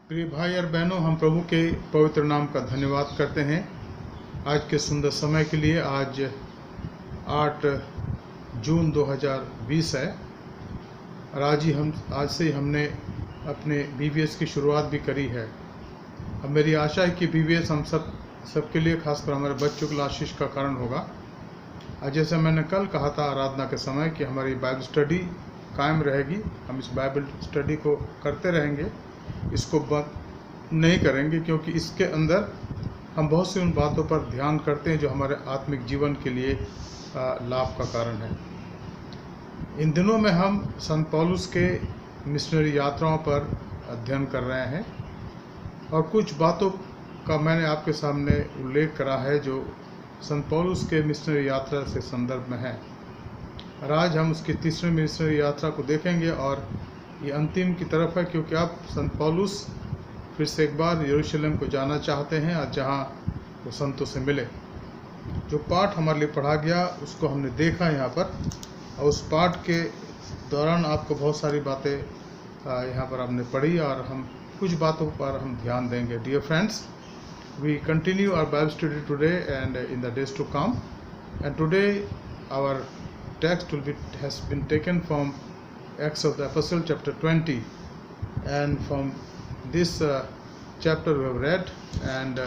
प्रिय भाई और बहनों, हम प्रभु के पवित्र नाम का धन्यवाद करते हैं आज के सुंदर समय के लिए। आज 8 जून 2020 है और आज से ही हमने अपने BBS की शुरुआत भी करी है। अब मेरी आशा है कि BBS हम सबके लिए, खासकर हमारे बच्चों के लिए आशीष का कारण होगा। आज जैसे मैंने कल कहा था आराधना के समय कि हमारी बाइबल स्टडी कायम रहेगी, हम इस बाइबल स्टडी को करते रहेंगे, इसको बंद नहीं करेंगे, क्योंकि इसके अंदर हम बहुत सी उन बातों पर ध्यान करते हैं जो हमारे आत्मिक जीवन के लिए लाभ का कारण है। इन दिनों में हम संत पौलुस के मिशनरी यात्राओं पर अध्ययन कर रहे हैं और कुछ बातों का मैंने आपके सामने उल्लेख करा है जो संत पौलुस के मिशनरी यात्रा से संदर्भ में है। और आज हम उसकी तीसरी मिशनरी यात्रा को देखेंगे और ये अंतिम की तरफ है, क्योंकि अब संत पौलुस फिर से एक बार यरूशलेम को जाना चाहते हैं और जहाँ वो संतों से मिले। जो पाठ हमारे लिए पढ़ा गया उसको हमने देखा यहाँ पर, और उस पाठ के दौरान आपको बहुत सारी बातें यहाँ पर हमने पढ़ी और हम कुछ बातों पर हम ध्यान देंगे। Dear friends, we continue our Bible study today and in the days to come, and today our text has been taken from Acts of the Apostle chapter 20, and from this chapter we have read, and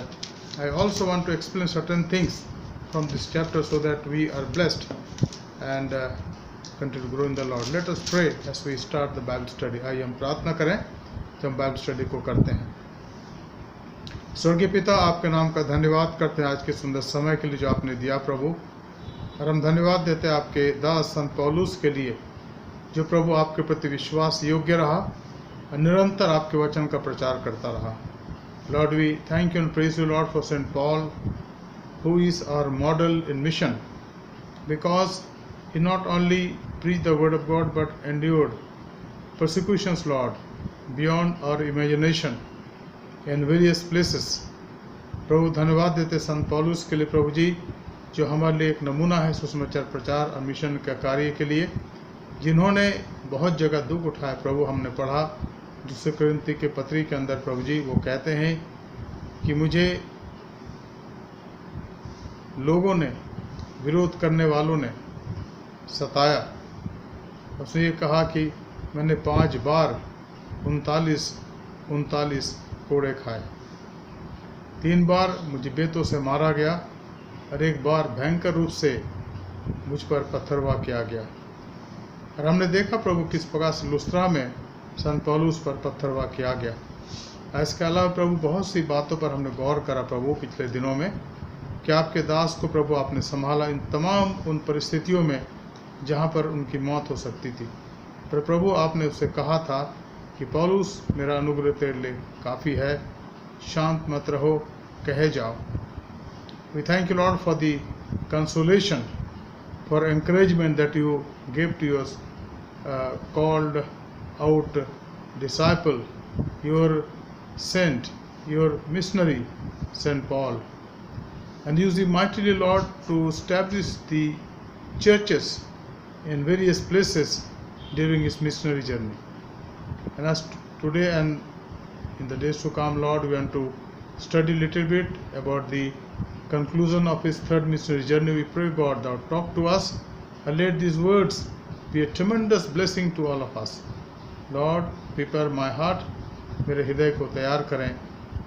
I also want to explain certain things from this chapter so that we are blessed and continue to grow in the Lord. Let us pray as we start the Bible study. आइए हम प्रार्थना करें जब हम Bible study को करते हैं। स्वर्गीय पिता, आपके नाम का धन्यवाद करते हैं आज के सुंदर समय के लिए जो आपने दिया प्रभु, और हम धन्यवाद देते हैं आपके दास संत पौलुस के लिए जो प्रभु आपके प्रति विश्वास योग्य रहा और निरंतर आपके वचन का प्रचार करता रहा। Lord, we thank you and praise you Lord for Saint Paul, who is our model in mission, because he not only preached the word of God but endured persecutions, Lord, beyond our imagination in various places. प्रभु धन्यवाद देते संत पौलुस के लिए प्रभु जी, जो हमारे लिए एक नमूना है सुसमाचार प्रचार और मिशन के कार्य के लिए, जिन्होंने बहुत जगह दुख उठाया। प्रभु हमने पढ़ा दूसरे कोरिन्थी के पत्री के अंदर प्रभु जी वो कहते हैं कि मुझे लोगों ने, विरोध करने वालों ने सताया। उसने ये कहा कि मैंने 5 बार 39 कोड़े खाए, 3 बार मुझे बेतों से मारा गया और 1 बार भयंकर रूप से मुझ पर पत्थरवाह किया गया। और हमने देखा प्रभु किस प्रकार से लुस्त्रा में संत पौलुस पर पत्थरवाह किया गया। इसके अलावा प्रभु बहुत सी बातों पर हमने गौर करा प्रभु पिछले दिनों में कि आपके दास को प्रभु आपने संभाला इन तमाम उन परिस्थितियों में जहाँ पर उनकी मौत हो सकती थी। पर प्रभु आपने उससे कहा था कि पौलुस, मेरा अनुग्रह तेरे लिए काफ़ी है, शांत मत रहो, कहे जाओ। We thank you, Lord, for the consolation, for encouragement that you gave to your called out disciple, your saint, your missionary, Saint Paul, and use him mightily, Lord, to establish the churches in various places during his missionary journey. And as today and in the days to come, Lord, we want to study a little bit about the conclusion of his 3rd missionary journey. We pray, God, thou talk to us and let these words be a tremendous blessing to all of us. Lord, prepare my heart, मेरे हृदय को तैयार करें,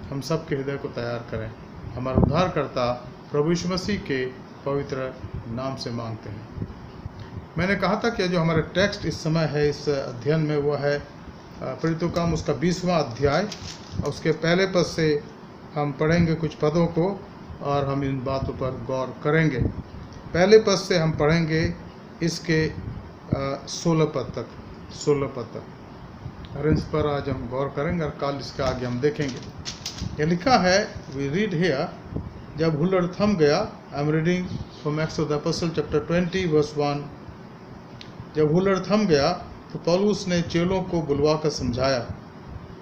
हम सब के हृदय को तैयार करें। हमारा उद्धारकर्ता प्रभु यीशु मसीह के पवित्र नाम से मांगते हैं। मैंने कहा था कि जो हमारा टेक्स्ट इस समय है इस अध्ययन में वो है प्रेरितों का काम उसका 20वां अध्याय। उसके पहले पद से हम पढ़ेंगे कुछ पदों को और हम इन बातों पर गौर करेंगे। पहले पद से हम पढ़ेंगे इसके 16 पद तक और इस पर आज हम गौर करेंगे और कल इसके आगे हम देखेंगे। ये लिखा है, वी रीड हियर, जब हुल्लड़ थम गया, I am reading from Acts of the apostle chapter 20 verse 1। जब हुल्लड़ थम गया तो पौलुस ने चेलों को बुलवा कर समझाया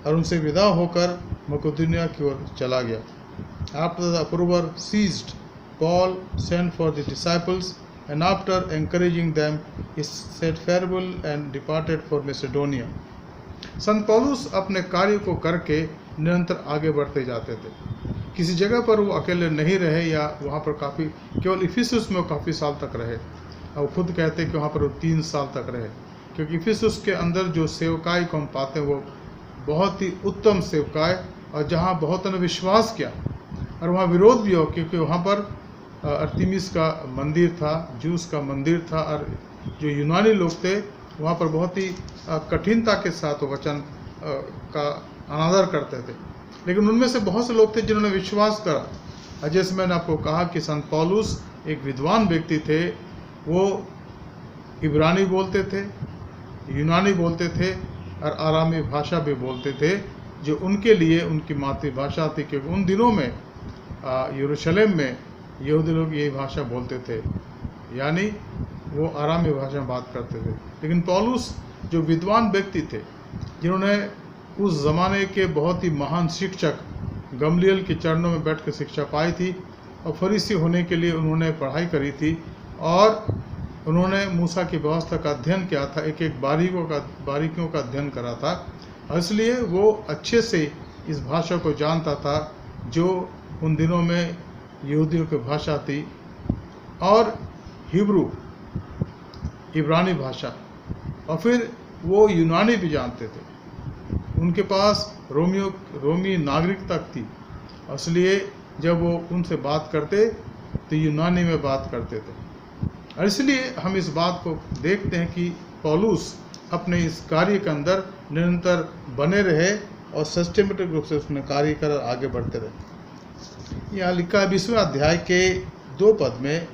और उनसे विदा होकर मकेदोनिया की ओर चला गया। After the uproar ceased, Paul sent for the disciples, and after encouraging them, he said farewell and departed for Macedonia. संत पौलुस अपने कार्य को करके निरंतर आगे बढ़ते जाते थे। किसी जगह पर वो अकेले नहीं रहे या वहाँ पर केवल इफिसुस में वो काफ़ी साल तक रहे। और खुद कहते कि वहाँ पर वो 3 साल तक रहे, क्योंकि इफिसुस के अंदर जो सेवकाई को हम पाते हैं वो बहुत ही उत्तम सेवकाई, और जहाँ बहुत ने विश्वास किया और वहाँ विरोध भी हो, क्योंकि वहाँ पर अर्तिमिस का मंदिर था, जूस का मंदिर था, और जो यूनानी लोग थे वहाँ पर बहुत ही कठिनता के साथ वचन का अनादर करते थे। लेकिन उनमें से बहुत से लोग थे जिन्होंने विश्वास करा। जैसे मैंने आपको कहा कि संत पौलुस एक विद्वान व्यक्ति थे। वो इब्रानी बोलते थे, यूनानी बोलते थे और आरामी भाषा भी बोलते थे, जो उनके लिए उनकी मातृभाषा थी, क्योंकि उन दिनों में यरूशलेम में यहूदी लोग यही भाषा बोलते थे, यानी वो आरामी भाषा में बात करते थे। लेकिन पौलुस जो विद्वान व्यक्ति थे, जिन्होंने उस ज़माने के बहुत ही महान शिक्षक गमलीएल के चरणों में बैठकर शिक्षा पाई थी और फरीसी होने के लिए उन्होंने पढ़ाई करी थी और उन्होंने मूसा की व्यवस्था का अध्ययन किया था, एक एक बारीकियों का अध्ययन करा था। इसलिए वो अच्छे से इस भाषा को जानता था जो उन दिनों में यहूदियों की भाषा थी, और हिब्रू इब्रानी भाषा, और फिर वो यूनानी भी जानते थे। उनके पास रोमी नागरिकता थी, इसलिए जब वो उनसे बात करते तो यूनानी में बात करते थे। और इसलिए हम इस बात को देखते हैं कि पौलुस अपने इस कार्य के अंदर निरंतर बने रहे और सिस्टमेटिक रूप से उसने कार्य कर आगे बढ़ते रहे। यहाँ लिखा है 20वें अध्याय के 2 पद में,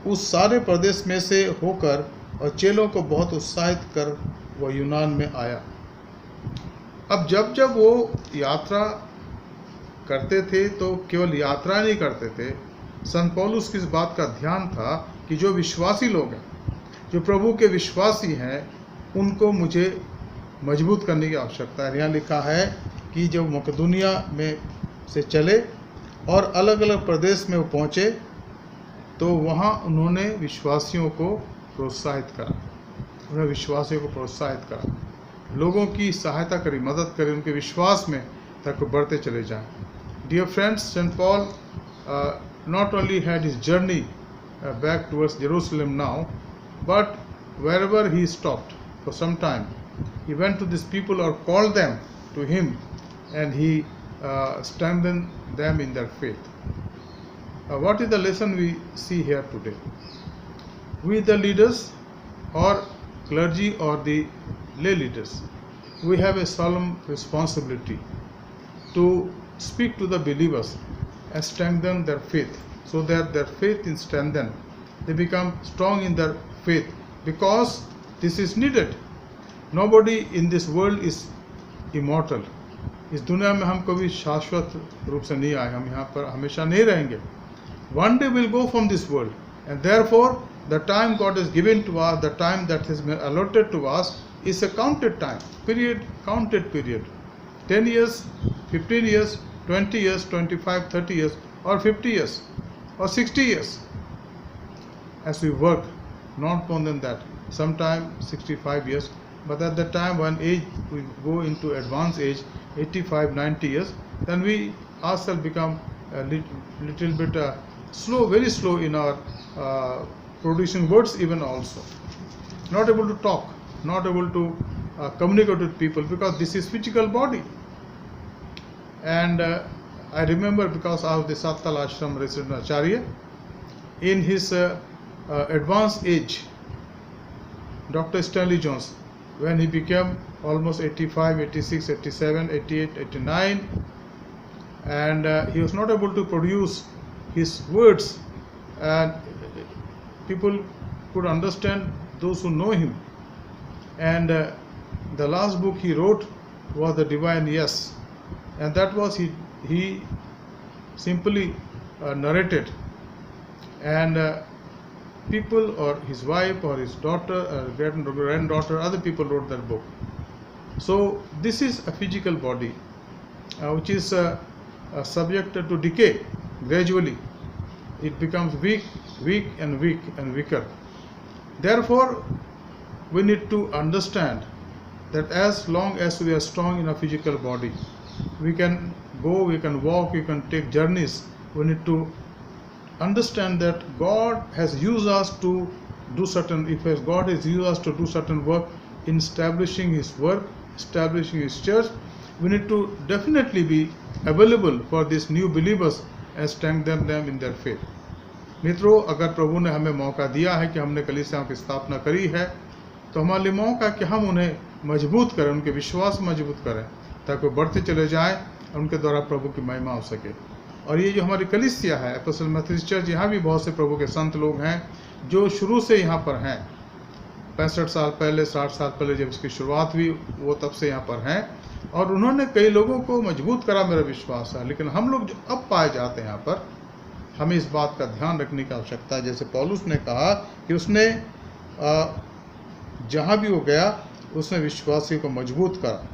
उस सारे प्रदेश में से होकर और चेलों को बहुत उत्साहित कर वह यूनान में आया। अब जब वो यात्रा करते थे तो केवल यात्रा नहीं करते थे। संत पौलुस की इस बात का ध्यान था कि जो विश्वासी लोग हैं, जो प्रभु के विश्वासी हैं, उनको मुझे मजबूत करने की आवश्यकता है। यहाँ लिखा है कि जब मकेदोनिया में से चले और अलग अलग प्रदेश में वो पहुँचे तो वहाँ उन्होंने विश्वासियों को प्रोत्साहित करा, लोगों की सहायता करी, मदद करी, उनके विश्वास में तक बढ़ते चले जाएं। Dear friends, St. Paul not only had his journey back towards Jerusalem now, but wherever he stopped for some time, he went to these people or called them to him, and he strengthened them in their faith. What is the lesson we see here today? We the leaders or clergy or the lay leaders, we have a solemn responsibility to speak to the believers and strengthen their faith, so that their faith is strengthened. They become strong in their faith, because this is needed. Nobody in this world is immortal. इस दुनिया में हम कभी शाश्वत रूप से नहीं आए, हम यहाँ पर हमेशा नहीं रहेंगे. One day we'll go from this world, and therefore the time God has given to us, the time that has been allotted to us, is a counted time, counted period. 10 years, 15 years, 20 years, 25, 30 years, or 50 years, or 60 years. As we work, not more than that, sometime 65 years, but at the time when age we go into advanced age, 85, 90 years, then we ourselves become a little bit slow, very slow in our producing words even also. Not able to talk, not able to communicate with people, because this is physical body. And I remember because I was the Sattal Ashram resident Acharya. In his advanced age, Dr. Stanley Jones, when he became almost 85, 86, 87, 88, 89, and he was not able to produce his words, and people could understand, those who know him. And the last book he wrote was The Divine Yes, and that was he simply narrated, and people or his wife or his daughter or granddaughter, other people wrote that book. So this is a physical body which is subject to decay. Gradually it becomes weak and weaker. Therefore we need to understand that as long as we are strong in a physical body, we can go, we can walk, we can take journeys. We need to understand that God has used us to do certain, God has used us to do certain work in establishing His work, establishing His church. We need to definitely be available for these new believers and strengthen them in their faith. मित्रों, अगर प्रभु ने हमें मौका दिया है कि हमने कलीसियाओं की स्थापना करी है, तो हमारे लिए मौका कि हम उन्हें मजबूत करें, उनके विश्वास मजबूत करें, ताकि वो बढ़ते चले जाएं और उनके द्वारा प्रभु की महिमा हो सके। और ये जो हमारी कलीसिया है एपोस्टल मेथोडिस्ट चर्च, यहाँ भी बहुत से प्रभु के संत लोग हैं जो शुरू से यहाँ पर हैं। 65 साल पहले, 60 साल पहले जब इसकी शुरुआत हुई, वो तब से यहाँ पर हैं और उन्होंने कई लोगों को मजबूत करा, मेरा विश्वास है। लेकिन हम लोग जो अब पाए जाते हैं यहाँ पर, हमें इस बात का ध्यान रखने की आवश्यकता है। जैसे पौलुस ने कहा कि उसने जहाँ भी वो गया उसने विश्वासियों को मजबूत करा,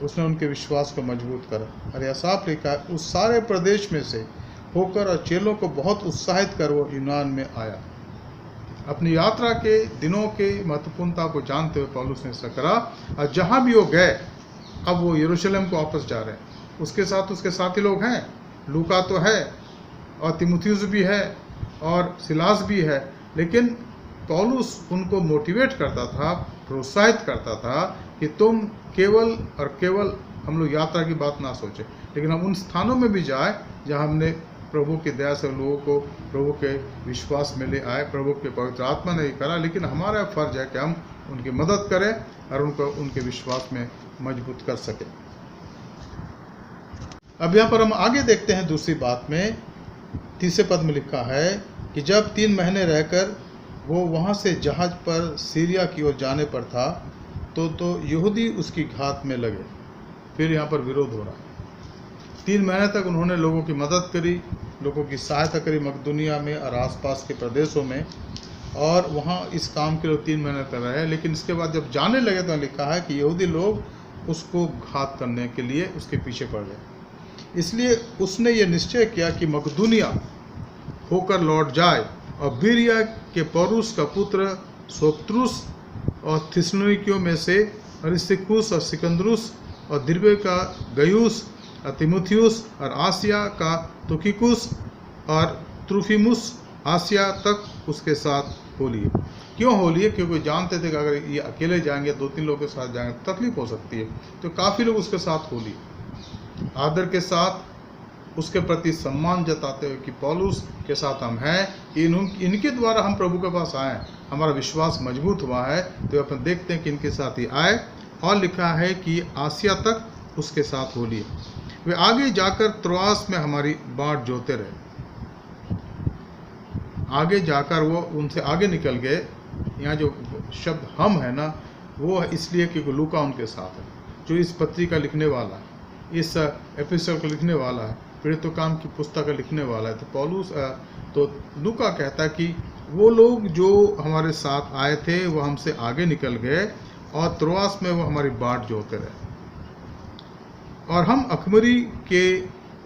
उसने उनके विश्वास को मजबूत करा। और यह साफ लिखा है, उस सारे प्रदेश में से होकर और चेलों को बहुत उत्साहित कर वो यूनान में आया। अपनी यात्रा के दिनों के महत्वपूर्णता को जानते हुए पौलुस ने ऐसा करा, और जहाँ भी वो गए, अब वो यरूशलेम को वापस जा रहे हैं। उसके साथ उसके साथी लोग हैं, लूका तो है और तीमुथियुस भी है और सिलास भी है, लेकिन पौलुस उनको मोटिवेट करता था, प्रोत्साहित करता था कि तुम केवल और केवल, हम लोग यात्रा की बात ना सोचें, लेकिन हम उन स्थानों में भी जाएं जहां हमने प्रभु की दया से लोगों को प्रभु के विश्वास में ले आए। प्रभु के पवित्र आत्मा ने ये करा, लेकिन हमारा फर्ज है कि हम उनकी मदद करें और उनको उनके विश्वास में मजबूत कर सकें। अब यहाँ पर हम आगे देखते हैं दूसरी बात में, तीसरे पद में लिखा है कि जब 3 महीने रहकर वो वहाँ से जहाज पर सीरिया की ओर जाने पर था, तो यहूदी उसकी घात में लगे। फिर यहाँ पर विरोध हो रहा है। 3 महीने तक उन्होंने लोगों की मदद करी, लोगों की सहायता करी मकदूनिया में और आसपास के प्रदेशों में, और वहाँ इस काम के लिए 3 महीने तक रहे। लेकिन इसके बाद जब जाने लगे तो लिखा है कि यहूदी लोग उसको घात करने के लिए उसके पीछे पड़ गए। इसलिए उसने ये निश्चय किया कि मकदूनिया होकर लौट जाए और बिरिया के पौरुष का पुत्र सोपत्रुस और थिस्सलुनीकियों में से अरिस्तिकुस और सिकंदरुस और दिर्बे का गयुस और तीमुथियुस और आसिया का तुकिकुस और त्रुफिमुस आसिया तक उसके साथ हो लिए। क्यों हो लिए? क्योंकि जानते थे कि अगर ये अकेले जाएंगे, 2-3 लोगों के साथ जाएंगे तो तकलीफ हो सकती है, तो काफ़ी लोग उसके साथ हो लिए। आदर के साथ उसके प्रति सम्मान जताते हुए कि पौलुस के साथ हम हैं, इनके द्वारा हम प्रभु के पास आए, हमारा विश्वास मजबूत हुआ है। तो अपन देखते हैं कि इनके साथ ही आए, और लिखा है कि आसिया तक उसके साथ हो लिए। वे आगे जाकर त्रोआस में हमारी बाट जोते रहे। आगे जाकर वो उनसे आगे निकल गए। यहाँ जो शब्द हम है ना, वो इसलिए कि लूका उनके साथ है, जो इस पत्री का लिखने वाला है, इस एपिसोड को लिखने वाला है, प्रेरितों काम की पुस्तक लिखने वाला है। तो पौलुस तो लूका कहता है कि वो लोग जो हमारे साथ आए थे वो हमसे आगे निकल गए और त्रोआस में वो हमारी बाट जोते रहे। और हम अखमरी के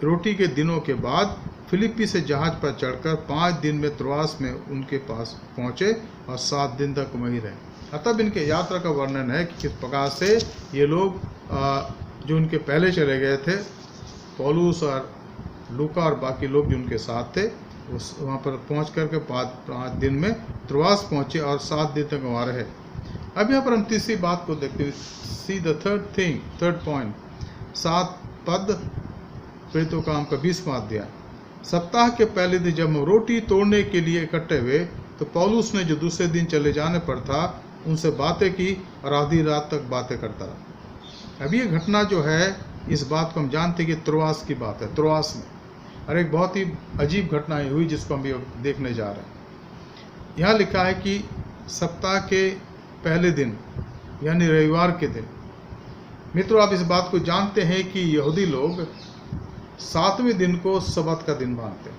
रोटी के दिनों के बाद फिलिप्पी से जहाज पर चढ़कर 5 दिन में त्रोआस में उनके पास पहुँचे और 7 दिन तक वहीं रहे। तब इनके यात्रा का वर्णन है कि किस प्रकार से ये लोग जो उनके पहले चले गए थे, पौलुस और लूका और बाकी लोग जो उनके साथ थे, उस वहाँ पर पहुँच करके 5 दिन में त्रोआस पहुँचे और 7 दिन तक वहाँ रहे। अब यहाँ पर हम तीसरी बात को देखते हैं। सी द थर्ड पॉइंट, 7 पद प्रेरितों का काम का 20वां अध्याय। सप्ताह के पहले दिन जब हम रोटी तोड़ने के लिए इकट्ठे हुए तो पौलुस ने जो दूसरे दिन चले जाने पर था उनसे बातें की और आधी रात तक बातें करता रहा। अब ये घटना जो है, इस बात को हम जानते कि त्रोआस की बात है, त्रोआस में। और एक बहुत ही अजीब घटना हुई जिसको हम देखने जा रहे हैं। यहाँ लिखा है कि सप्ताह के पहले दिन यानी रविवार के दिन। मित्रों, आप इस बात को जानते हैं कि यहूदी लोग 7वें दिन को सबत का दिन मानते हैं,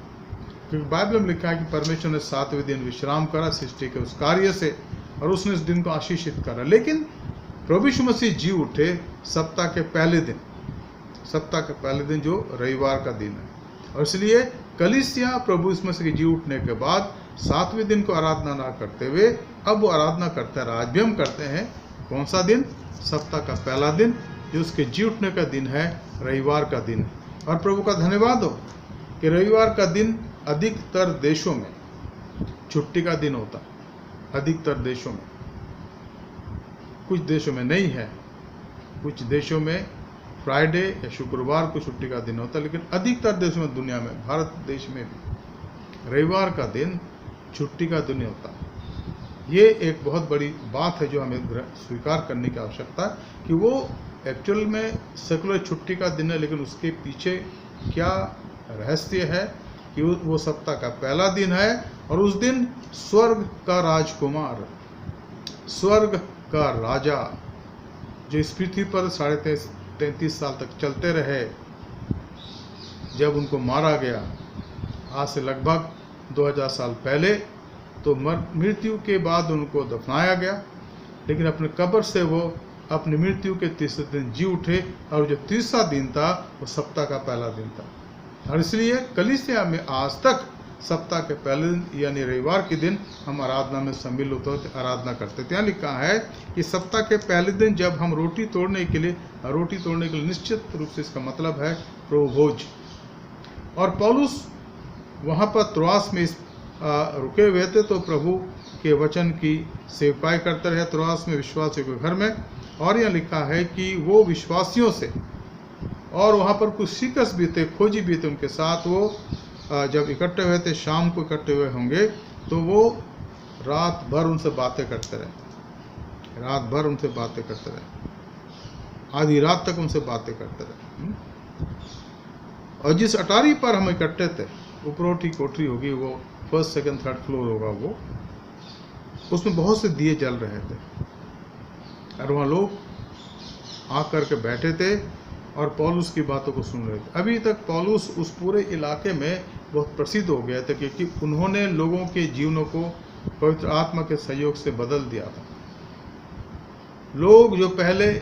क्योंकि बाइबल में लिखा है कि परमेश्वर ने 7वें दिन विश्राम करा सृष्टि के उस कार्य से और उसने इस दिन को आशीषित करा। लेकिन प्रभु यीशु मसीह जी उठे सप्ताह के पहले दिन, सप्ताह के पहले दिन जो रविवार का दिन है, और इसलिए कलीसिया प्रभु यीशु मसीह के जी उठने के बाद 7वें दिन को आराधना ना करते हुए अब वो आराधना करते हैं, आज भी हम करते हैं। कौन सा दिन? सप्ताह का पहला दिन, जो उसके जी उठने का दिन है, रविवार का दिन है। और प्रभु का धन्यवाद हो कि रविवार का दिन अधिकतर देशों में छुट्टी का दिन होता है। अधिकतर देशों में, कुछ देशों में नहीं है, कुछ देशों में फ्राइडे या शुक्रवार को छुट्टी का दिन होता है, लेकिन अधिकतर देशों में, दुनिया में, भारत देश में भी रविवार का दिन छुट्टी का दिन होता है। ये एक बहुत बड़ी बात है जो हमें स्वीकार करने की आवश्यकता है कि वो एक्चुअल में सेकुलर छुट्टी का दिन है, लेकिन उसके पीछे क्या रहस्य है कि वो सप्ताह का पहला दिन है और उस दिन स्वर्ग का राजकुमार, स्वर्ग का राजा, जो इस पृथ्वी पर 33.5 साल तक चलते रहे, जब उनको मारा गया आज से लगभग 2000 साल पहले, तो मृत्यु के बाद उनको दफनाया गया, लेकिन अपने कब्र से वो अपनी मृत्यु के तीसरे दिन जी उठे और जो तीसरा दिन था वो सप्ताह का पहला दिन था। और इसलिए कलीसिया में आज तक सप्ताह के पहले दिन यानी रविवार के दिन हम आराधना में सम्मिलित होते थे, आराधना करते थे। यहाँ लिखा है कि सप्ताह के पहले दिन जब हम रोटी तोड़ने के लिए निश्चित रूप से इसका मतलब है प्रभु भोज। और पौलुस वहाँ पर त्रोआस में रुके हुए थे, तो प्रभु के वचन की सेवकाई करते रहे त्रोआस में विश्वासियों के घर में। और यह लिखा है कि वो विश्वासियों से, और वहाँ पर कुछ सीकस भी थे, खोजी भी थे उनके साथ, वो जब इकट्ठे हुए थे, शाम को इकट्ठे हुए होंगे, तो वो रात भर उनसे बातें करते रहे, रात भर उनसे बातें करते रहे, आधी रात तक उनसे बातें करते रहे। और जिस अटारी पर हम इकट्ठे थे, उपरोटी कोठरी होगी, वो फर्स्ट सेकंड थर्ड फ्लोर होगा, वो उसमें बहुत से दिए जल रहे थे और वहाँ लोग आकर के बैठे थे और पौलुस की बातों को सुन रहे थे। अभी तक पौलुस उस पूरे इलाके में बहुत प्रसिद्ध हो गया था, क्योंकि उन्होंने लोगों के जीवनों को पवित्र आत्मा के सहयोग से बदल दिया था। लोग जो पहले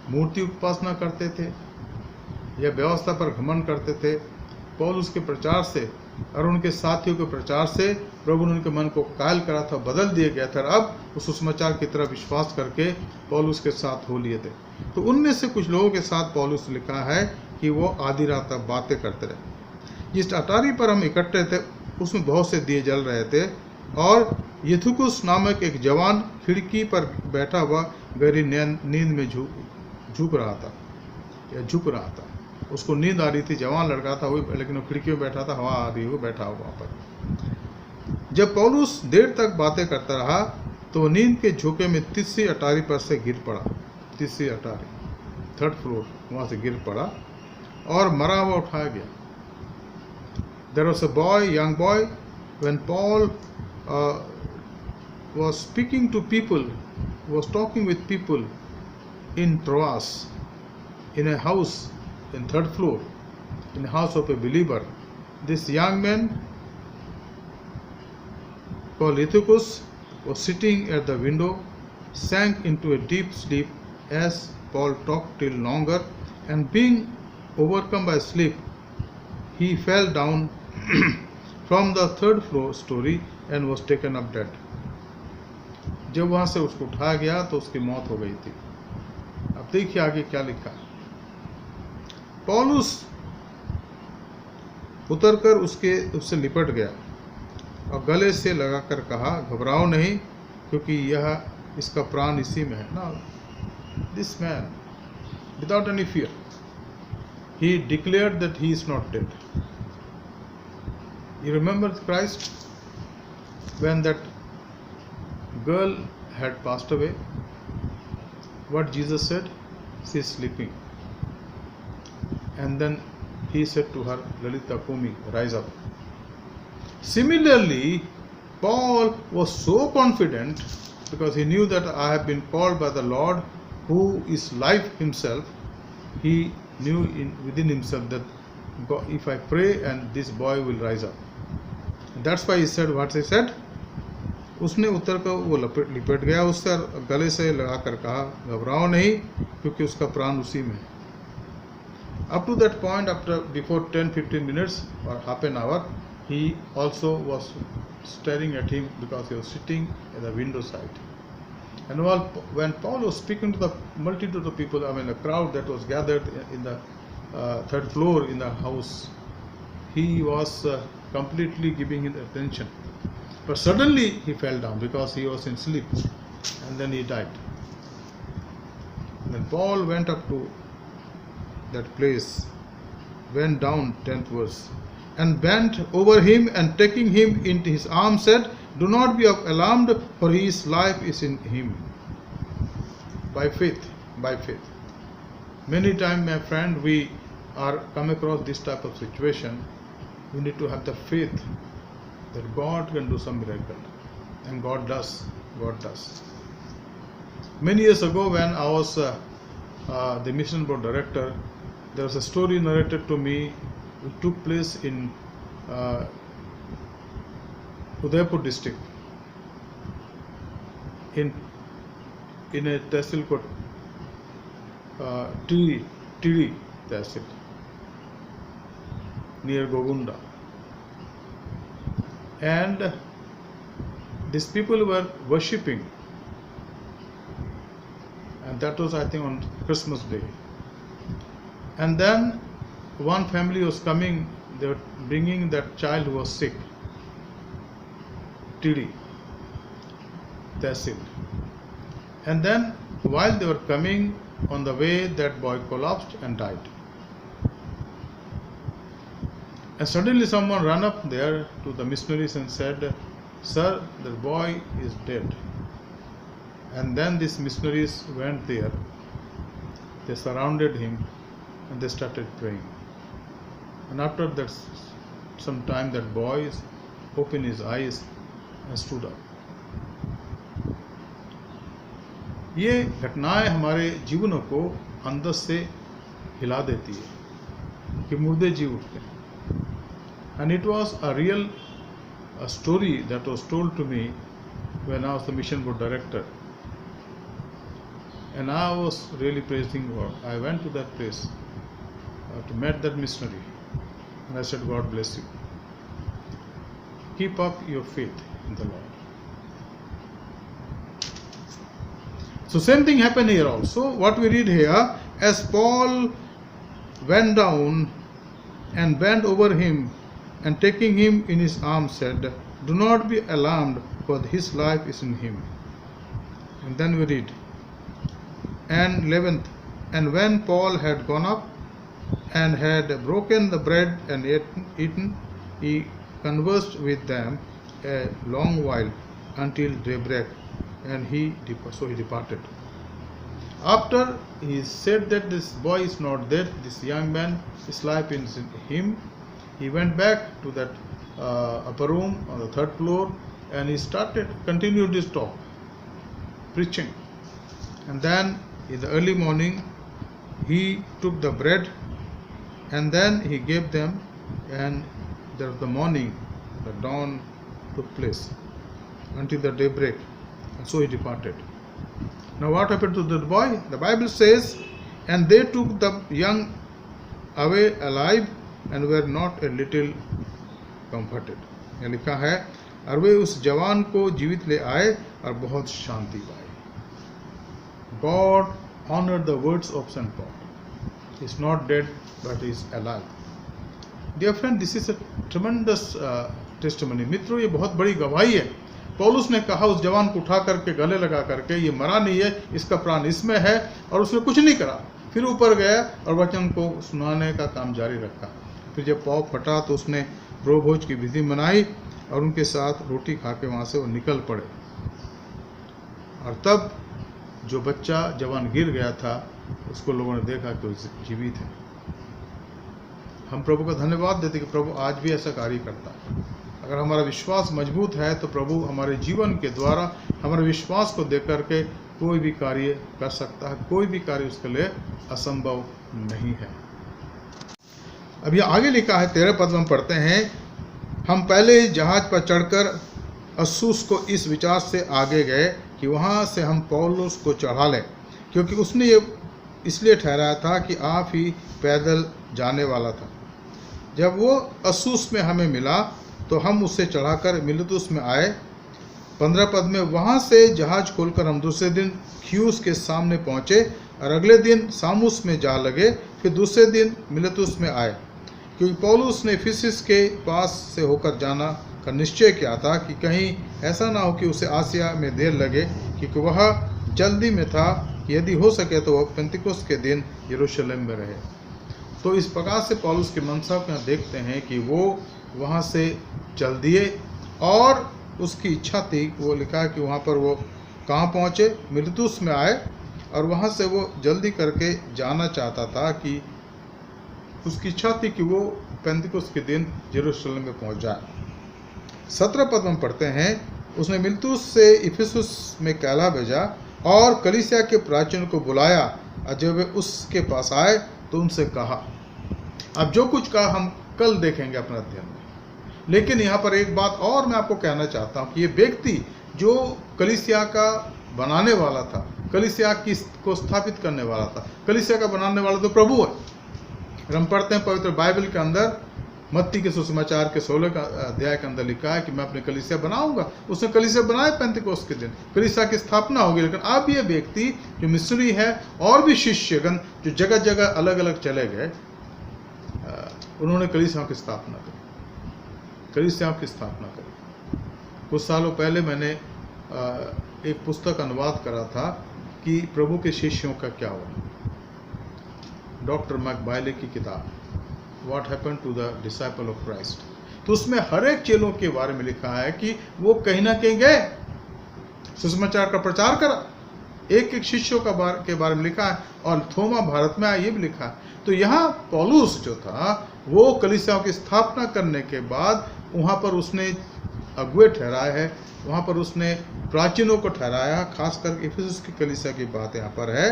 मूर्ति उपासना करते थे या व्यवस्था पर घमंड करते थे, पौलुस के प्रचार से और उनके साथियों के प्रचार से प्रभु ने उनके मन को कायल करा था, बदल दिया गया था। अब उस सुसमाचार की तरफ विश्वास करके पौलुस के साथ हो लिए थे। तो उनमें से कुछ लोगों के साथ पौलुस लिखा है कि वो आधी रात तक बातें करते रहे। जिस अटारी पर हम इकट्ठे थे उसमें बहुत से दिए जल रहे थे, और यूतुखुस नामक एक जवान खिड़की पर बैठा हुआ गहरी नींद में झुक रहा था। उसको नींद आ रही थी, जवान लड़का था वो, लेकिन वो खिड़की में बैठा था, हवा आ रही हो, बैठा हुआ वहाँ पर। जब पौलुस देर तक बातें करता रहा तो नींद के झोंके में तीसरी अटारी पर से गिर पड़ा। तीसरी अटारी, थर्ड फ्लोर, वहाँ से गिर पड़ा और मरा हुआ उठाया गया। There was a boy, young boy, when Paul was speaking to people, was talking with people in Troas, in a house, in third floor, in the house of a believer. This young man called Eutychus was sitting at the window, sank into a deep sleep as Paul talked till longer, and being overcome by sleep, he fell down from the third floor story and was taken up dead. जब वहाँ से उसको उठाया गया तो उसकी मौत हो गई थी। अब देखिए आगे क्या लिखा। पौलुस उतरकर उससे लिपट गया और गले से लगाकर कहा, घबराओ नहीं, क्योंकि इसका प्राण इसी में है ना। This man without any fear, he declared that he is not dead. You remember Christ when that girl had passed away? What Jesus said? She is sleeping. And then he said to her, Lalita Kumi, rise up. Similarly, Paul was so confident because he knew that I have been called by the Lord, who is life himself. He knew within himself that if I pray and this boy will rise up. And that's why he said what he said. उसने उतर कर वो लिपट गया उससे गले से लगा कर कहा, घबराओ नहीं क्योंकि उसका प्राण उसी में है. Up to that point, before 10-15 minutes or half an hour, he also was staring at him because he was sitting at the window side. And when Paul was speaking to the multitude of people, a crowd that was gathered in the third floor in the house, he was completely giving it attention. But suddenly he fell down because he was in sleep, and then he died. Then Paul went up to that place, went down, 10th verse, and bent over him and taking him into his arms said, do not be alarmed, for his life is in him. By faith, by faith. Many times, my friend, we are come across this type of situation. We need to have the faith that God can do some miracle, and God does. God does. Many years ago, when I was the mission board director, there was a story narrated to me which took place in Udaipur district, in a tehsil called Tiri tehsil near Gogunda, and these people were worshipping, and that was, I think, on Christmas Day. And then one family was coming, they were bringing that child who was sick, Tiri tehsil. And then while they were coming, on the way that boy collapsed and died. And suddenly someone ran up there to the missionaries and said, sir, the boy is dead. And then these missionaries went there, they surrounded him and they started praying. And after that, some time, that boy opened his eyes and stood up. ये घटनाएं हमारे जीवनों को अंदर से हिला देती है कि मुर्दे जी उठते हैं. And it was a real story that was told to me when I was the mission board director. And I was really praising God. I went to that place to meet that missionary. And I said, God bless you. Keep up your faith in the Lord. So same thing happened here also. What we read here, as Paul went down and bent over him and taking him in his arms said, do not be alarmed, for his life is in him. And then we read, and 11th, and when Paul had gone up and had broken the bread and eaten, he conversed with them a long while until daybreak, and he departed. After he said that this boy is not dead, this young man, his life is in him, he went back to that upper room on the third floor, and he continued his talk, preaching. And then in the early morning, he took the bread and then he gave them, and there was the morning, the dawn took place until the daybreak, and so he departed. Now what happened to the boy? The Bible says, and they took the young away alive and were not a little comforted. यह लिखा है, और वे उस जवान को जीवित ले आए और बहुत शांति पाई. God honored the words of St. Paul. He is not dead, but he is alive. Dear friend, this is a tremendous testimony. मित्रों, ये बहुत बड़ी गवाही है. पौलुस ने कहा उस जवान को उठा करके गले लगा करके, ये मरा नहीं है, इसका प्राण इसमें है, और उसने कुछ नहीं करा. फिर ऊपर गया और वचन को सुनाने का काम जारी रखा। फिर जब पाँव फटा तो उसने प्रभु भोज की विधि मनाई और उनके साथ रोटी खा के वहाँ से वो निकल पड़े। और तब जो बच्चा जवान गिर गया था उसको लोगों ने देखा कि वो जीवित है। हम प्रभु का धन्यवाद देते कि प्रभु आज भी ऐसा कार्य करता है। अगर हमारा विश्वास मजबूत है तो प्रभु हमारे जीवन के द्वारा हमारे विश्वास को देख करके कोई भी कार्य कर सकता है, कोई भी कार्य उसके लिए असंभव नहीं है। अब ये आगे लिखा है 13 पद में हम पढ़ते हैं, हम पहले जहाज पर चढ़कर अस्सूस को इस विचार से आगे गए कि वहाँ से हम पौलुस को चढ़ा लें, क्योंकि उसने ये इसलिए ठहराया था कि आप ही पैदल जाने वाला था। जब वो अस्सूस में हमें मिला तो हम उससे चढ़ाकर मिलेतुस में आए। 15 पद में वहाँ से जहाज खोलकर हम दूसरे दिन खियुस के सामने पहुँचे और अगले दिन सामुस में जा लगे। फिर दूसरे दिन मिलेतुस में आए, क्योंकि पौलुस ने इफिसुस के पास से होकर जाना का निश्चय किया था कि कहीं ऐसा ना हो कि उसे आसिया में देर लगे, क्योंकि वह जल्दी में था कि यदि हो सके तो वह पेंतिकुस्त के दिन यरूशलेम में रहे। तो इस प्रकार से पौलुस के मनसा को यहाँ देखते हैं कि वो वहाँ से चल दिए और उसकी इच्छा थी, वो लिखा है कि वहाँ पर वो कहाँ पहुँचे, मिलेतुस में आए और वहाँ से वो जल्दी करके जाना चाहता था कि उसकी इच्छा थी कि वो पेंतिकुस्त के दिन यरूशलेम में पहुँच जाए। 17 पद में पढ़ते हैं, उसने मिलेतुस से इफिसुस में कैला भेजा और कलीसिया के प्राचीन को बुलाया और जब वे उसके पास आए तो उनसे कहा। अब जो कुछ कहा हम कल देखेंगे अपने अध्ययन में, लेकिन यहाँ पर एक बात और मैं आपको कहना चाहता हूँ कि ये व्यक्ति जो कलीसिया का बनाने वाला था, कलीसिया को स्थापित करने वाला था, कलीसिया का बनाने वाला तो प्रभु है। हम पढ़ते हैं पवित्र बाइबल के अंदर मत्ती के सुसमाचार के 16 अध्याय के अंदर लिखा है कि मैं अपनी कलीसिया बनाऊंगा। उसने कलीसिया बनाए पेंतिकोस्त के दिन, कलीसिया की स्थापना होगी। लेकिन अब ये व्यक्ति जो मिस्री है और भी शिष्यगण जो जगह जगह अलग अलग चले गए, उन्होंने कलीसियाओं की स्थापना करी, कलीसियाओं की स्थापना करी। कुछ सालों पहले मैंने एक पुस्तक अनुवाद करा था कि प्रभु के शिष्यों का क्या हुआ, डॉक्टर मैकबायले की किताब What happened to the disciple of Christ। तो उसमें हर एक चेलों के बारे में लिखा है कि वो कहीं ना कहीं गए, सुसमाचार का प्रचार करा, एक एक शिष्यों के बारे में लिखा है और थोमा भारत में आया ये भी लिखा है। तो यहाँ पौलुस जो था वो कलीसियाओं की स्थापना करने के बाद वहाँ पर उसने अगुए ठहराए हैं, वहाँ पर उसने प्राचीनों को ठहराया, खासकर इफिसुस की कलीसिया की बात यहाँ पर है,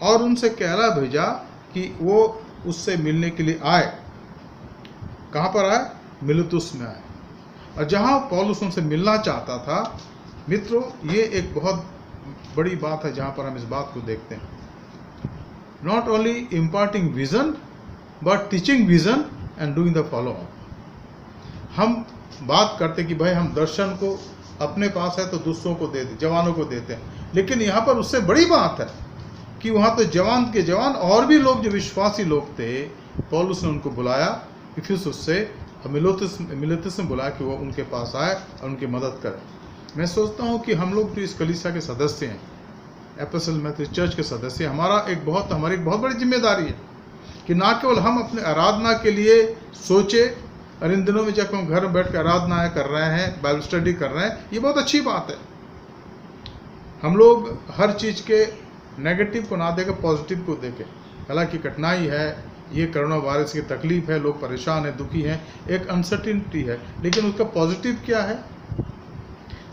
और उनसे कहला भेजा कि वो उससे मिलने के लिए आए। कहाँ पर आए? मिलेतुस में आए। और जहाँ पौलुस उनसे मिलना चाहता था, मित्रों ये एक बहुत बड़ी बात है जहाँ पर हम इस बात को देखते हैं। Not only imparting vision but teaching vision and doing the follow up. हम बात करते कि भाई हम दर्शन को अपने पास है तो दूसरों को दे, जवानों को देते हैं, लेकिन यहाँ पर उससे बड़ी बात है कि वहाँ तो जवान के जवान और भी लोग जो विश्वासी लोग थे, पौलुस ने उनको बुलाया इफिसुस से, मिलेतुस में बुलाया कि वो उनके पास आए और उनकी मदद करें। मैं सोचता हूँ कि हम लोग जो इस कलीसिया के सदस्य हैं, एपिस्टल मेथोडिस्ट चर्च के सदस्य, हमारी एक बहुत बड़ी जिम्मेदारी है कि ना केवल हम अपने आराधना के लिए सोचे, और इन दिनों में जब हम घर में बैठ कर आराधना कर रहे हैं, बाइबल स्टडी कर रहे हैं, ये बहुत अच्छी बात है। हम लोग हर चीज़ के नेगेटिव को ना देखें, पॉजिटिव को देखें। हालांकि कठिनाई है, ये कोरोना वायरस की तकलीफ है, लोग परेशान हैं, दुखी हैं, एक अनसर्टिनिटी है, लेकिन उसका पॉजिटिव क्या है?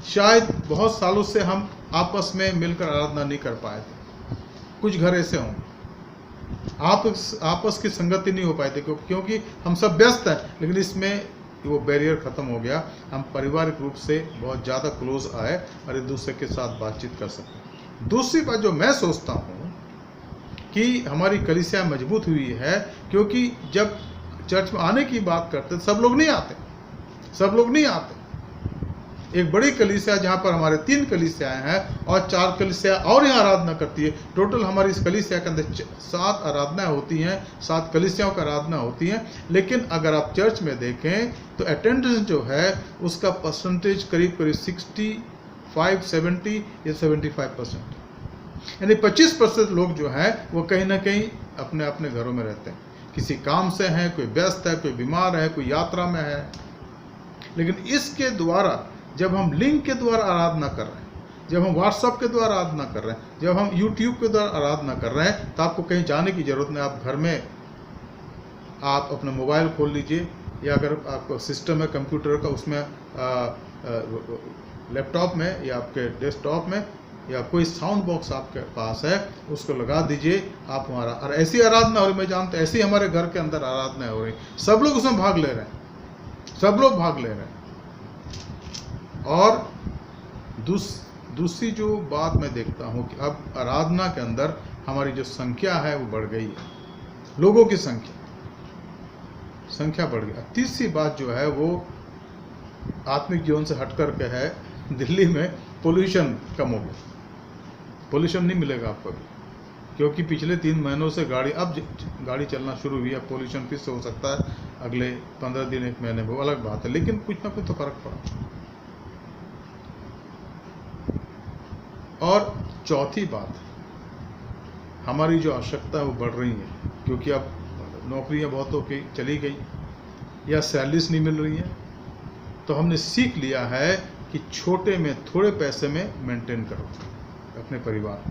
शायद बहुत सालों से हम आपस में मिलकर आराधना नहीं कर पाए थे। कुछ घर ऐसे हों आपस की संगति नहीं हो पाई थी, क्योंकि हम सब व्यस्त हैं, लेकिन इसमें वो बैरियर ख़त्म हो गया। हम पारिवारिक रूप से बहुत ज़्यादा क्लोज आए और एक दूसरे के साथ बातचीत कर सकते। दूसरी बात जो मैं सोचता हूँ कि हमारी कलीसिया मजबूत हुई है क्योंकि जब चर्च में आने की बात करते सब लोग नहीं आते। एक बड़ी कलीसिया जहाँ पर हमारे 3 कलीसियाएँ हैं और 4 कलीसिया और यहाँ आराधना करती है। टोटल हमारी इस कलीसिया के अंदर 7 आराधनाएँ होती हैं, 7 कलीसियाओं का आराधना होती हैं। लेकिन अगर आप चर्च में देखें तो अटेंडेंस जो है उसका परसेंटेज करीब 65, 70 या 75%। यानी 25% लोग जो हैं वो कहीं ना कहीं अपने अपने घरों में रहते हैं, किसी काम से हैं, कोई व्यस्त है, कोई बीमार है, कोई यात्रा में है। लेकिन इसके द्वारा जब हम लिंक के द्वारा आराधना कर रहे हैं, जब हम व्हाट्सएप के द्वारा आराधना कर रहे हैं, जब हम यूट्यूब के द्वारा आराधना कर रहे हैं, तो आपको कहीं जाने की जरूरत नहीं। आप घर में आप अपना मोबाइल खोल लीजिए, या अगर आपको सिस्टम है कंप्यूटर का, उसमें लैपटॉप में या आपके डेस्कटॉप में या कोई साउंड बॉक्स आपके पास है, उसको लगा दीजिए। आप हमारा और ऐसी आराधना हो रही, मैं जानता ऐसी हमारे घर के अंदर आराधना हो रही, सब लोग उसमें भाग ले रहे हैं, सब लोग भाग ले रहे हैं। और दूसरी जो बात मैं देखता हूँ कि अब आराधना के अंदर हमारी जो संख्या है वो बढ़ गई है, लोगों की संख्या बढ़ गई। तीसरी बात जो है वो आत्मिक जीवन से हट करके है, दिल्ली में पोल्यूशन कम हो गया। पोल्यूशन नहीं मिलेगा आपको भी, क्योंकि पिछले 3 महीनों से गाड़ी चलना शुरू हुई है। पोल्यूशन फिर से हो सकता है अगले 15 दिन 1 महीने में, वो अलग बात है, लेकिन कुछ ना कुछ तो फर्क पड़ा। और चौथी बात, हमारी जो आवश्यकता है वो बढ़ रही है, क्योंकि अब नौकरियां बहुतों की चली गई या सैलरीज नहीं मिल रही है। तो हमने सीख लिया है कि छोटे में थोड़े पैसे में मेंटेन करो अपने परिवार को।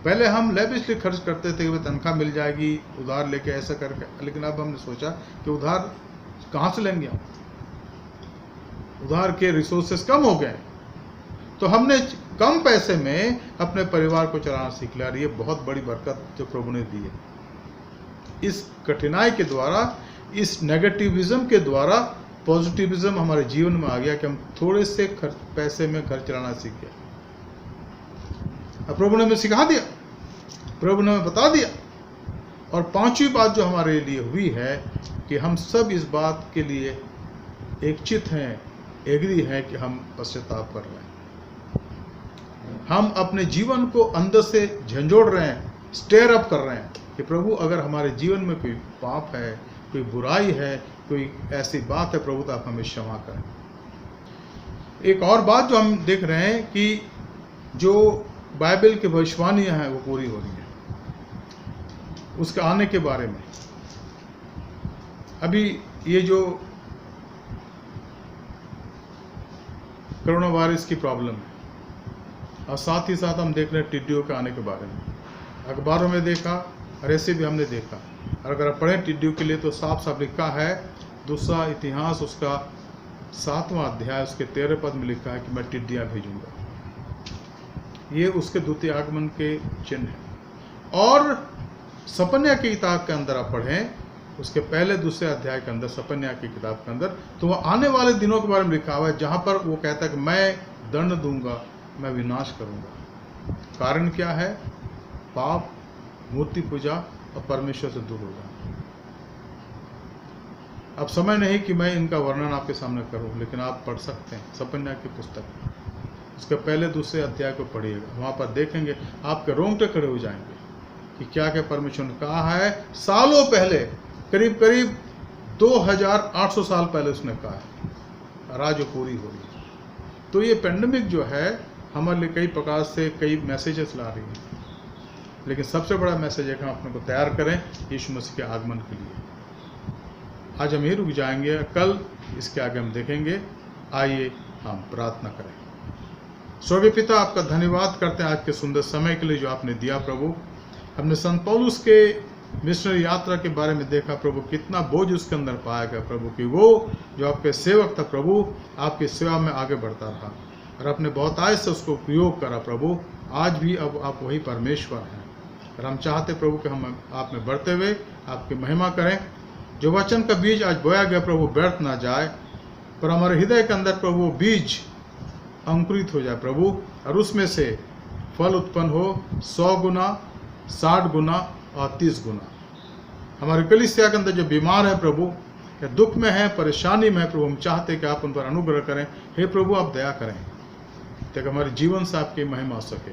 पहले हम लेविशली खर्च करते थे कि तनख्वाह मिल जाएगी, उधार लेके ऐसा करके, लेकिन अब हमने सोचा कि उधार कहाँ से लेंगे हम, उधार के रिसोर्सेस कम हो गए। तो हमने कम पैसे में अपने परिवार को चलाना सीख लिया। ये बहुत बड़ी बरकत जो प्रभु ने दी है। इस कठिनाई के द्वारा, इस नेगेटिविज्म के द्वारा पॉजिटिविज्म हमारे जीवन में आ गया कि हम थोड़े से पैसे में घर चलाना सीख गए। अब प्रभु ने हमें सिखा दिया, प्रभु ने हमें बता दिया। और 5वीं बात जो हमारे लिए हुई है कि हम सब इस बात के लिए एकचित हैं, एग्री हैं कि हम पश्चाताप कर रहे हैं। हम अपने जीवन को अंदर से झंझोड़ रहे हैं, स्टेयर अप कर रहे हैं कि प्रभु अगर हमारे जीवन में कोई पाप है, कोई बुराई है, कोई ऐसी बात है, प्रभु तो आप हमें क्षमा करें। एक और बात जो हम देख रहे हैं कि जो बाइबल की भविष्यवाणियां हैं वो पूरी हो रही हैं उसके आने के बारे में। अभी ये जो कोरोना वायरस की प्रॉब्लम है, और साथ ही साथ हम देख रहे हैं टिड्डियों के आने के बारे में। अखबारों में देखा और ऐसे भी हमने देखा, और अगर आप पढ़ें टिड्डियों के लिए तो साफ साफ लिखा है, दूसरा इतिहास उसका 7वां अध्याय उसके 13 पद में लिखा है कि मैं टिड्डियाँ भेजूंगा। ये उसके द्वितीय आगमन के चिन्ह है। और सपन्या की किताब के अंदर आप पढ़ें, उसके पहले दूसरे अध्याय के अंदर, सपन्या की किताब के अंदर, तो वह आने वाले दिनों के बारे में लिखा हुआ है, जहाँ पर वो कहता है कि मैं दंड दूंगा, मैं विनाश करूंगा। कारण क्या है? पाप, मूर्ति पूजा और परमेश्वर से दूर हो जाना। अब समय नहीं कि मैं इनका वर्णन आपके सामने करूं, लेकिन आप पढ़ सकते हैं सपन्या की पुस्तक, उसके पहले दूसरे अध्याय को पढ़िएगा। वहां पर देखेंगे, आपके रोंगटे खड़े हो जाएंगे कि क्या क्या परमेश्वर ने कहा है। सालों पहले, करीब करीब 2800 साल पहले उसने कहा है, और आज वो पूरी हो रही है। तो ये पेंडेमिक जो है हमारे लिए कई प्रकार से कई मैसेजेस ला रही है, लेकिन सबसे बड़ा मैसेज है कि हम अपने को तैयार करें यीशु मसीह के आगमन के लिए। आज हम यही रुक जाएंगे, कल इसके आगे हम देखेंगे। आइए हम प्रार्थना करें। स्वर्गीय पिता, आपका धन्यवाद करते हैं आज के सुंदर समय के लिए जो आपने दिया प्रभु। हमने संत पौलुस के मिशनरी यात्रा के बारे में देखा प्रभु, कितना बोझ उसके अंदर पाया गया प्रभु, कि वो जो आपके सेवक था प्रभु, आपकी सेवा में आगे बढ़ता रहा और आपने बहुत आय से उसको उपयोग करा प्रभु। आज भी अब आप वही परमेश्वर हैं, और हम चाहते प्रभु कि हम आप में बढ़ते हुए आपकी महिमा करें। जो वचन का बीज आज बोया गया प्रभु व्यर्थ ना जाए, पर हमारे हृदय के अंदर प्रभु बीज अंकुरित हो जाए प्रभु, और उसमें से फल उत्पन्न हो 100 गुना, 60 गुना और 30 गुना। हमारे कलीसिया के अंदर जो बीमार है प्रभु, या दुख में है, परेशानी में है प्रभु, हम चाहते हैं कि आप उन पर अनुग्रह करें। हे प्रभु, आप दया करें ताकि हमारे जीवन से आपकी महिमा हो सके।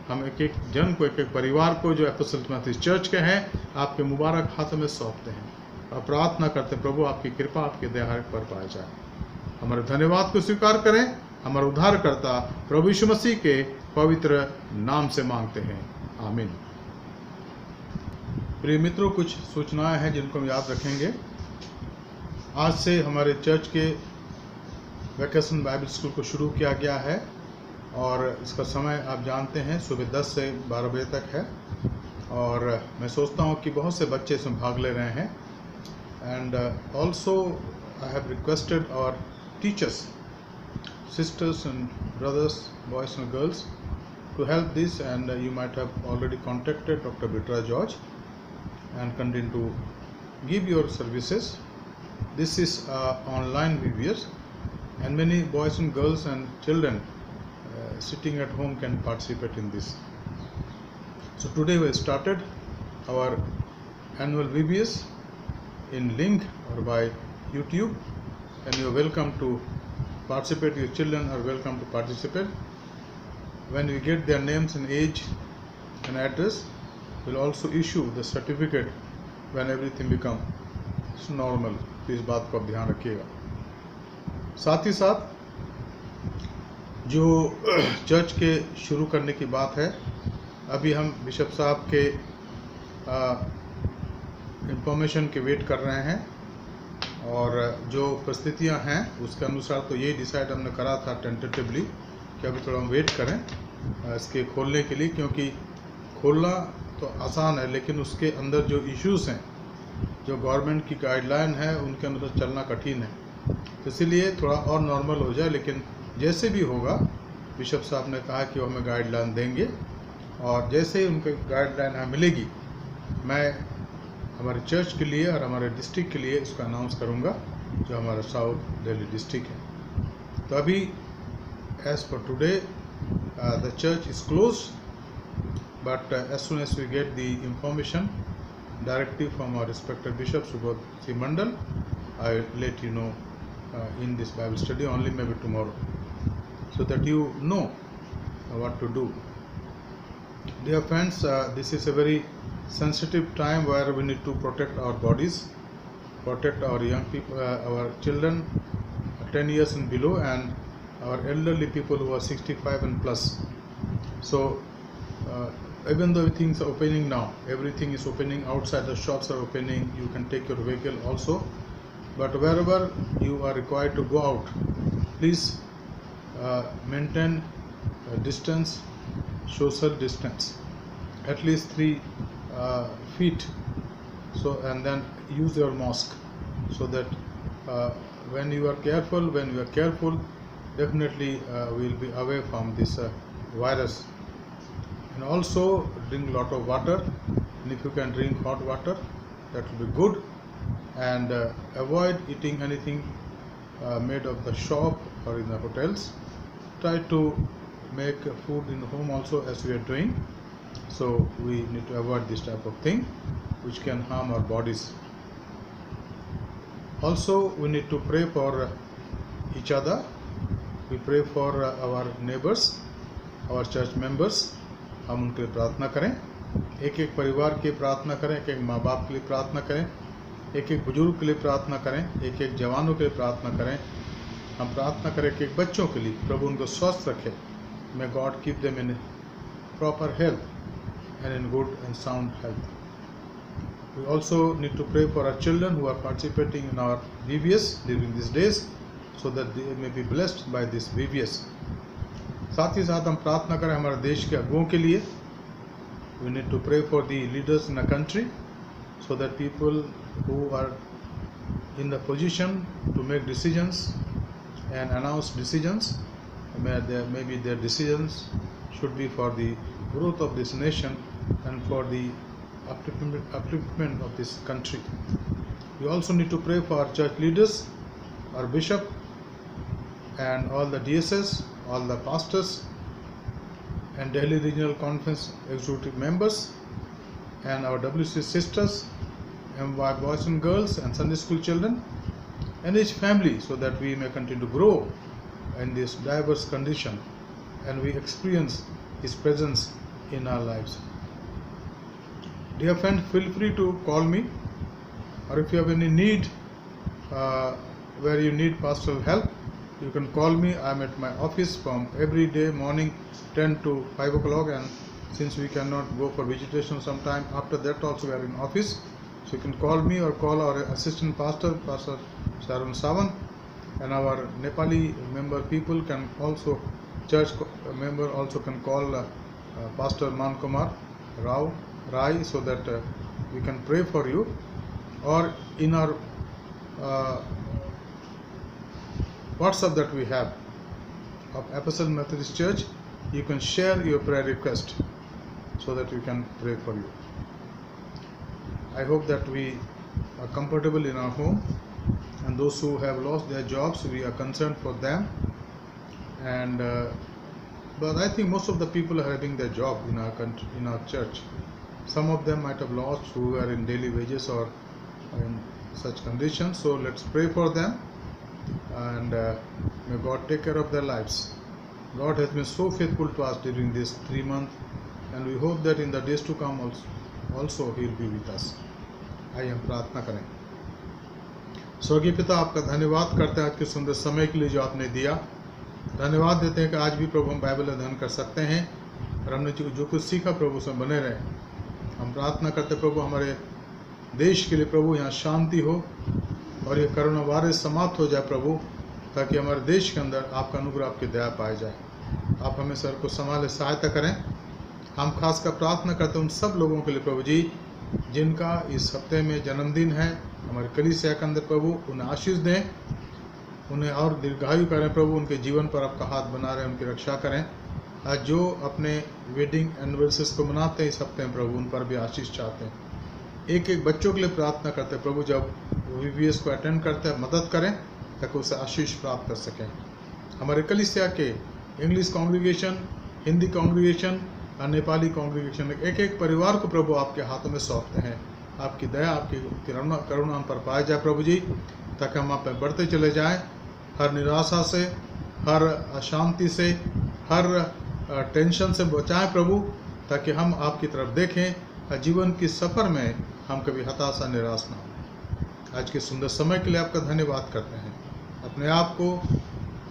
हम एक एक जन को, एक एक परिवार को जो एपोस्टल मैथ्यूज चर्च के हैं, आपके मुबारक हाथों में सौंपते हैं और प्रार्थना करते हैं प्रभु, आपकी कृपा, आपकी दया पर पाया जाए। हमारे धन्यवाद को स्वीकार करें हमारे उद्धारकर्ता प्रभु यीशु मसीह के पवित्र नाम से मांगते हैं, आमीन। प्रिय मित्रों, कुछ सूचनाएं हैं जिनको हम याद रखेंगे। आज से हमारे चर्च के वैकेशन बाइबल स्कूल को शुरू किया गया है और इसका समय आप जानते हैं सुबह 10 से 12 बजे तक है और मैं सोचता हूं कि बहुत से बच्चे इसमें भाग ले रहे हैं। And also I have requested our teachers, sisters and brothers, boys and girls, to help this, and you might have already contacted Dr. Bitra George and continue to give your services. This is online VBS, and many boys and girls and children sitting at home can participate in this. So today we started our annual VBS in link or by YouTube, and you are welcome to participate. Your children are welcome to participate. When we get their names and age and address, we'll also issue the certificate when everything becomes normal. तो इस बात को आप ध्यान रखिएगा। साथ ही साथ जो चर्च के शुरू करने की बात है, अभी हम बिशप साहब के इंफॉर्मेशन के वेट कर रहे हैं और जो परिस्थितियां हैं उसके अनुसार तो यही डिसाइड हमने करा था टेंटेटिवली कि अभी थोड़ा हम वेट करें इसके खोलने के लिए, क्योंकि खोलना तो आसान है लेकिन उसके अंदर जो इश्यूज़ हैं, जो गवर्नमेंट की गाइडलाइन है उनके अंदर चलना कठिन है। तो इसीलिए थोड़ा और नॉर्मल हो जाए, लेकिन जैसे भी होगा बिशप साहब ने कहा कि वो हमें गाइडलाइन देंगे और जैसे ही उनके गाइडलाइन हमें मिलेगी मैं हमारे चर्च के लिए और हमारे डिस्ट्रिक्ट के लिए इसको अनाउंस करूंगा, जो हमारा साउथ दिल्ली डिस्ट्रिक्ट है। तो अभी as per today the church is close, but as soon as we get the information directly from our respected bishop Subodh C Mandal, I will let you know in this Bible study only, maybe tomorrow, so that you know what to do. Dear friends, this is a very sensitive time where we need to protect our bodies, protect our young people, our children 10 years and below, and our elderly people who are 65 and plus. So even though things are opening now, everything is opening, outside the shops are opening, you can take your vehicle also, but wherever you are required to go out, please maintain distance, social distance, at least 3 feet. So, and then use your mask, so that when you are careful, definitely we will be away from this virus. And also drink lot of water, and if you can drink hot water, that will be good. And avoid eating anything made of the shop or in the hotels. Try to make food in the home also, as we are doing. So we need to avoid this type of thing which can harm our bodies. Also we need to pray for each other. We pray for our neighbors, our church members. हम उनके लिए प्रार्थना करें, एक एक परिवार की प्रार्थना करें, एक एक माँ बाप के लिए प्रार्थना करें, एक एक बुजुर्ग के लिए प्रार्थना करें, एक एक जवानों के लिए प्रार्थना करें। हम प्रार्थना करें कि एक बच्चों के लिए प्रभु उनको स्वस्थ रखे। May God keep them in proper health and in good and sound health. We also need to pray for our children who are participating in our VBS during this days, so that they may be blessed by this VBS। साथ ही साथ हम प्रार्थना करें हमारे देश के अगुओं के लिए। We need to pray for the leaders in a country, so that people who are in the position to make decisions and announce decisions, maybe their decisions should be for the growth of this nation and for the upliftment of this country. We also need to pray for our church leaders, our bishop, and all the DSS, all the pastors, and Delhi Regional Conference executive members, and our WC sisters, MY boys and girls, and Sunday school children, and each family, so that we may continue to grow in this diverse condition and we experience His presence in our lives. Dear friend, feel free to call me, or if you have any need where you need pastoral help, You can call me. I'm at my office from every day morning 10 to 5 o'clock, and since we cannot go for visitation sometime after that also we are in office, so you can call me or call our assistant pastor, Pastor Sharon Sawan, and our Nepali member people can also, church member also can call Pastor Mankumar Rao Rai, so that we can pray for you, or in our WhatsApp that we have of Apostle Methodist Church, you can share your prayer request so that we can pray for you. I hope that we are comfortable in our home, and those who have lost their jobs, we are concerned for them, and but I think most of the people are having their job in our country, in our church. Some of them might have lost who are in daily wages or in such conditions, so let's pray for them, and may God take care of their lives. God has been so faithful to us during this 3 months, and we hope that in the days to come also He will be with us. आइए हम प्रार्थना करें। स्वर्गीय पिता, आपका धन्यवाद करते हैं आज के सुंदर समय के लिए जो आपने दिया। धन्यवाद देते हैं कि आज भी प्रभु हम बाइबल अध्ययन कर सकते हैं, और हमने जो कुछ सीखा प्रभु उसमें बने रहे। हम प्रार्थना करते प्रभु हमारे देश के लिए प्रभु यहाँ शांति हो, और ये कोरोना वायरस समाप्त हो जाए प्रभु, ताकि हमारे देश के अंदर आपका अनुग्रह, आपकी दया पाई जाए। आप हमें सर को संभाले, सहायता करें। हम खासकर प्रार्थना करते हैं उन सब लोगों के लिए प्रभु जी जिनका इस हफ्ते में जन्मदिन है, हमारे कलीसिया के अंदर प्रभु उन्हें आशीष दें, उन्हें और दीर्घायु करें प्रभु, उनके जीवन पर आपका हाथ बना रहे, उनकी रक्षा करें। आज जो अपने वेडिंग एनिवर्सरीज को मनाते हैं इस हफ्ते में प्रभु, उन पर भी आशीष चाहते हैं। एक एक बच्चों के लिए प्रार्थना करते हैं प्रभु, जब VBS को अटेंड करते हैं मदद करें ताकि उसे आशीष प्राप्त कर सकें। हमारे कलीसिया के इंग्लिश कांग्रीगेशन, हिंदी कांग्रीगेशन और नेपाली कांग्रीगेशन, एक एक परिवार को प्रभु आपके हाथों में सौंपते हैं। आपकी दया, आपकी करुणा हम पर पाया जाए प्रभु जी, ताकि हम आप पर बढ़ते चले जाएं, हर निराशा से, हर अशांति से, हर टेंशन से बचाएं प्रभु, ताकि हम आपकी तरफ देखें और जीवन की सफ़र में हम कभी हताशा निराश ना हो। आज के सुंदर समय के लिए आपका धन्यवाद करते हैं। अपने आप को,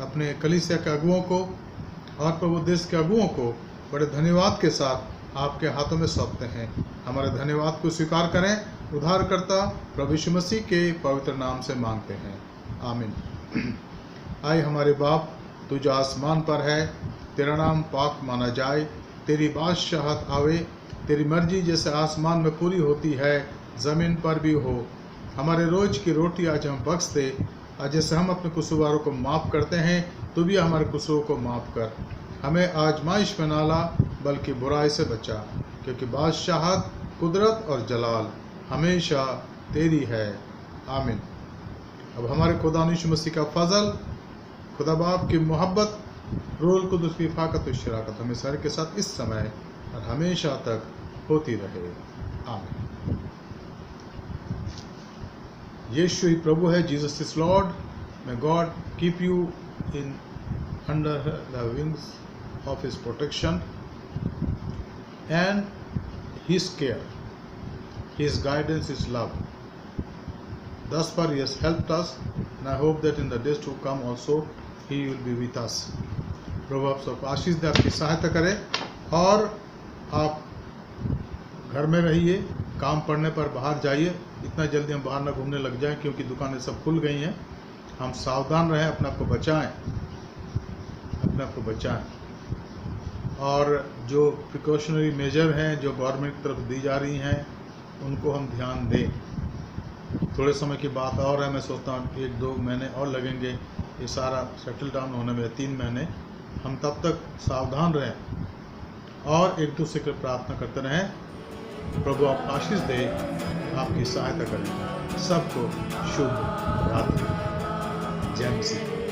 अपने कलीसिया के अगुओं को और प्रभु देश के अगुओं को बड़े धन्यवाद के साथ आपके हाथों में सौंपते हैं। हमारे धन्यवाद को स्वीकार करें। उद्धारकर्ता प्रभु यीशु मसीह के पवित्र नाम से मांगते हैं, आमीन। आए हमारे बाप, तू जो आसमान पर है, तेरा नाम पाक माना जाए, तेरी बादशाहत आवे, तेरी मर्जी जैसे आसमान में पूरी होती है ज़मीन पर भी हो। हमारे रोज़ की रोटी आज हम बख्श दे, और जैसे हम अपने कसूरवारों को माफ़ करते हैं, तू भी हमारे कसूरों को माफ़ कर। हमें आजमाइश में ना ला, बल्कि बुराई से बचा, क्योंकि बादशाहत, कुदरत और जलाल हमेशा तेरी है, आमीन। अब हमारे खुदा यीशु मसीह का फजल, खुदा बाप की मोहब्बत, रूहुल कुद्दूस की फाकत और शराकत हमें सर के साथ इस समय और हमेशा तक होती रहे, आमीन। यीशु ही प्रभु है, Jesus is Lord. May God keep you in under the wings of His protection and His care. His guidance is love. Thus far He has helped us, and I hope that in the days to come also He will be with us. प्रभु आप सबको आशीष दे, आपकी सहायता करे, और आप घर में रहिए, काम पड़ने पर बाहर जाइए। इतना जल्दी हम बाहर ना घूमने लग जाएं, क्योंकि दुकानें सब खुल गई हैं। हम सावधान रहें, अपने आप को बचाएं, अपने आप को बचाएं। और जो प्रिकॉशनरी मेजर हैं जो गवर्नमेंट की तरफ दी जा रही हैं, उनको हम ध्यान दें। थोड़े समय की बात और है, मैं सोचता हूँ 1-2 महीने और लगेंगे ये सारा सेटल डाउन होने में, 3 महीने। हम तब तक सावधान रहें और एक दूसरे के प्रार्थना करते रहें। प्रभु आप आशीष दे, आपकी सहायता करें। सबको शुभ रात्रि। जय मसीह।